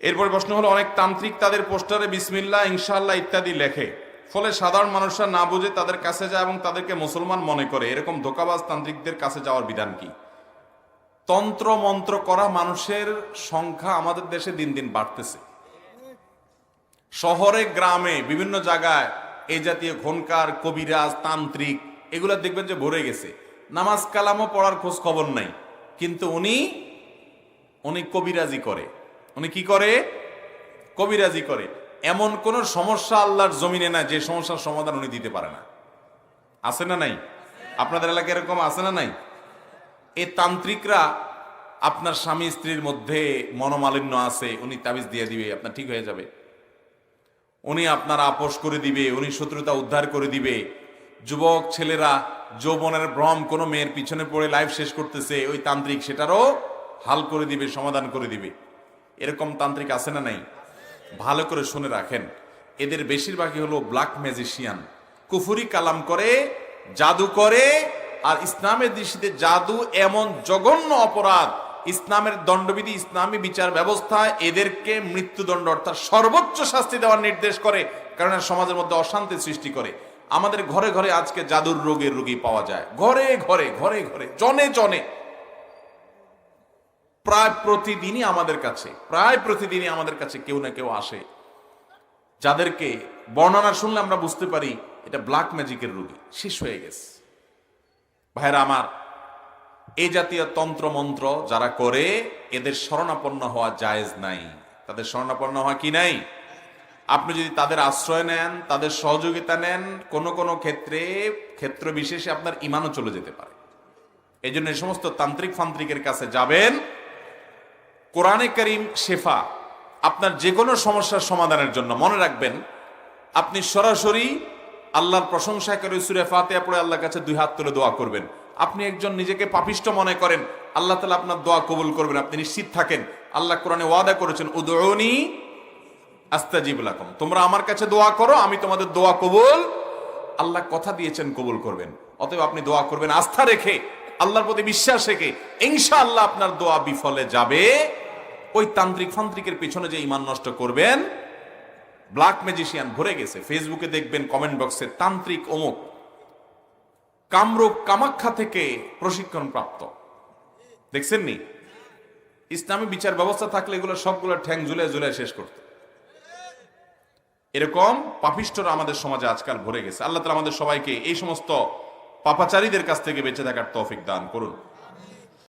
এরপর প্রশ্ন হলো, অনেক তান্ত্রিক তাদের পোস্টারে বিসমিল্লাহ, ইনশাআল্লাহ ইত্যাদি লেখে, ফলে সাধারণ মানুষরা না বুঝে তাদের কাছে যায় এবং তাদেরকে মুসলমান মনে করে। এরকম ধোঁকাবাজ তান্ত্রিকদের কাছে যাওয়ার বিধান কি? তন্ত্র মন্ত্র করা মানুষের সংখ্যা আমাদের দেশে দিন দিন বাড়তেছে। শহরে গ্রামে বিভিন্ন জায়গায় এই জাতীয় খনকার, কবিরাজ, তান্ত্রিক এগুলা দেখবেন যে ভরে গেছে। নামাজ কালামও পড়ার খোঁজ খবর নাই, কিন্তু উনি কবিরাজি করে। উনি কি করে? কবিরাজি করে। এমন কোন সমস্যা আল্লাহর জমিনে না যে সমস্যার সমাধান উনি দিতে পারে না। আছে না নাই? আপনাদের এলাকায় এরকম আছে না নাই? এই তান্ত্রিকরা, আপনার স্বামী স্ত্রীর মধ্যে মনোমালিন্য আছে, উনি তাবিজ দিয়ে দিবে, আপনার ঠিক হয়ে যাবে। উনি আপনার আপোষ করে দিবে, উনি শত্রুতা উদ্ধার করে দিবে। যুবক ছেলেরা যৌবনের ভ্রম কোনো মেয়ের পিছনে পড়ে লাইফ শেষ করতেছে, ওই তান্ত্রিক সেটারও হাল করে দিবে, সমাধান করে দিবে। এরকম তান্ত্রিক আছে না নাই? ভালো করে শুনে রাখেন, এদের বেশিরভাগই হলো ব্ল্যাক ম্যাজিশিয়ান, কুফুরি কালাম করে, জাদু করে। আর ইসলামের দৃষ্টিতে জাদু এমন জঘন্য অপরাধ, ইসলামের দণ্ডবিধি, ইসলামী বিচার ব্যবস্থা এদেরকে মৃত্যুদণ্ড অর্থাৎ সর্বোচ্চ শাস্তি দেওয়ার নির্দেশ করে, কারণ সমাজের মধ্যে অশান্তি সৃষ্টি করে। আমাদের ঘরে ঘরে আজকে জাদুর রোগের রোগী পাওয়া যায়, ঘরে ঘরে ঘরে ঘরে, জনে জনে। প্রায় প্রতিদিনই আমাদের কাছে কেউ না কেউ আসে, যাদেরকে বর্ণনা শুনলে আমরা বুঝতে পারি এটা ব্ল্যাক ম্যাজিকের রোগী, শেষ হয়ে গেছে। ভাইরা আমার, এই জাতীয় তন্ত্র মন্ত্র যারা করে, এদের শরণাপন্ন হওয়া জায়েজ নাই। তাদের শরণাপন্ন হওয়া কি নাই? আপনি যদি তাদের আশ্রয় নেন, তাদের সহযোগিতা নেন, কোন কোন ক্ষেত্র বিশেষে আপনার ঈমানও চলে যেতে পারে। এই জন্য এই সমস্ত তান্ত্রিক ফান্ত্রিকের কাছে যাবেন। কোরআনে কারীম শেফা, আপনার যে কোনো সমস্যার সমাধানের জন্য। মনে রাখবেন, আপনি সরাসরি আল্লাহর প্রশংসা করে সূরা ফাতিহা পড়ে আল্লাহর কাছে দুই হাত তুলে দোয়া করবেন। আপনি একজন নিজেকে পাপিষ্ট মনে করেন, আল্লাহ তাআলা আপনার দোয়া কবুল করবেন, আপনি নিশ্চিত থাকেন। আল্লাহ কোরআনে ওয়াদা করেছেন, উদউনি আস্তাজিব লাকুম, তোমরা আমার কাছে দোয়া করো, আমি তোমাদের দোয়া কবুল। আল্লাহ কথা দিয়েছেন কবুল করবেন। অতএব আপনি দোয়া করবেন আস্থা রেখে, আল্লাহর প্রতি বিশ্বাস রেখে, ইনশাআল্লাহ আপনার দোয়া বিফলে যাবে। ওই তান্ত্রিক ফান্ত্রিকের পিছনে যে ঈমান নষ্ট করবেন, ব্ল্যাক ম্যাজিশিয়ান ভরে গেছে। ফেসবুকে দেখবেন কমেন্ট বক্সে, তান্ত্রিক অমুক কামরূপ কামাখ্যা থেকে প্রশিক্ষণ প্রাপ্ত। দেখছেন নি? ইসলামী বিচার ব্যবস্থা থাকলে এগুলো সবগুলো ঠ্যাং ঝুলে ঝুলে শেষ করত। এরকম পাপিষ্টরা আমাদের সমাজে আজকাল ভরে গেছে। আল্লাহ তাআলা আমাদের সবাইকে এই সমস্ত পাপাচারীদের কাছ থেকে বেঁচে থাকার তৌফিক দান করুন।